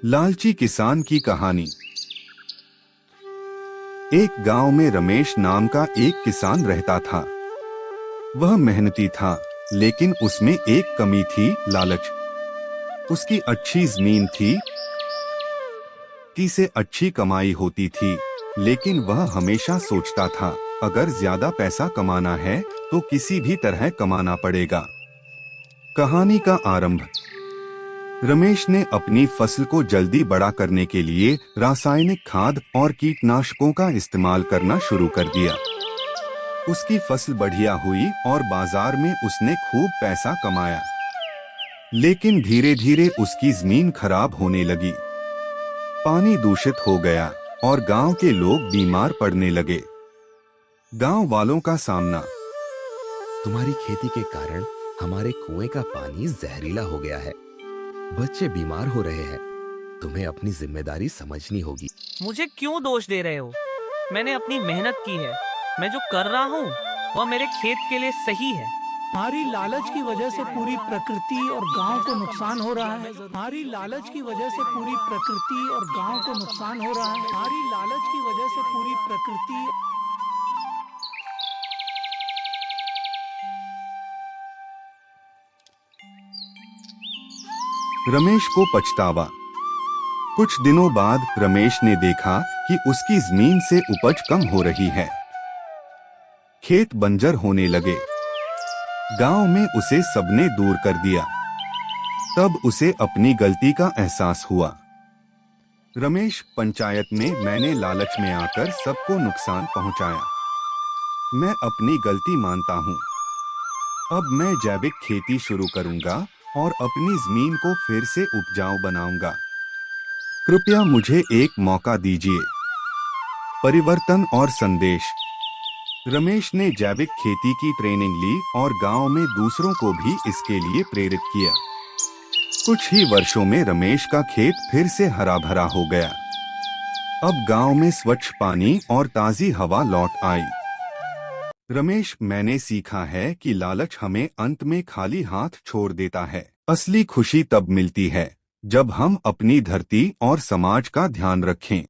लालची किसान की कहानी। एक गांव में रमेश नाम का एक किसान रहता था। वह मेहनती था, लेकिन उसमें एक कमी थी, लालच। उसकी अच्छी जमीन थी, से अच्छी कमाई होती थी, लेकिन वह हमेशा सोचता था, अगर ज्यादा पैसा कमाना है तो किसी भी तरह कमाना पड़ेगा। कहानी का आरंभ। रमेश ने अपनी फसल को जल्दी बड़ा करने के लिए रासायनिक खाद और कीटनाशकों का इस्तेमाल करना शुरू कर दिया। उसकी फसल बढ़िया हुई और बाजार में उसने खूब पैसा कमाया। लेकिन धीरे धीरे उसकी जमीन खराब होने लगी। पानी दूषित हो गया और गांव के लोग बीमार पड़ने लगे। गांव वालों का सामना। तुम्हारी खेती के कारण हमारे कुएं का पानी जहरीला हो गया है। बच्चे बीमार हो रहे हैं। तुम्हें अपनी जिम्मेदारी समझनी होगी। मुझे क्यों दोष दे रहे हो? मैंने अपनी मेहनत की है। मैं जो कर रहा हूँ वह मेरे खेत के लिए सही है। हमारी लालच की वजह से पूरी प्रकृति और गांव को नुकसान हो रहा है। हमारी लालच की वजह से पूरी प्रकृति और गांव को नुकसान हो रहा है। हमारी लालच की वजह से पूरी प्रकृति। रमेश को पछतावा। कुछ दिनों बाद रमेश ने देखा कि उसकी जमीन से उपज कम हो रही है। खेत बंजर होने लगे। गांव में उसे सबने दूर कर दिया। तब उसे अपनी गलती का एहसास हुआ। रमेश, पंचायत में मैंने लालच में आकर सबको नुकसान पहुंचाया। मैं अपनी गलती मानता हूं। अब मैं जैविक खेती शुरू करूंगा और अपनी जमीन को फिर से उपजाऊ बनाऊंगा। कृपया मुझे एक मौका दीजिए। परिवर्तन और संदेश। रमेश ने जैविक खेती की ट्रेनिंग ली और गांव में दूसरों को भी इसके लिए प्रेरित किया। कुछ ही वर्षों में रमेश का खेत फिर से हरा भरा हो गया। अब गांव में स्वच्छ पानी और ताजी हवा लौट आई। रमेश, मैंने सीखा है कि लालच हमें अंत में खाली हाथ छोड़ देता है। असली खुशी तब मिलती है जब हम अपनी धरती और समाज का ध्यान रखें।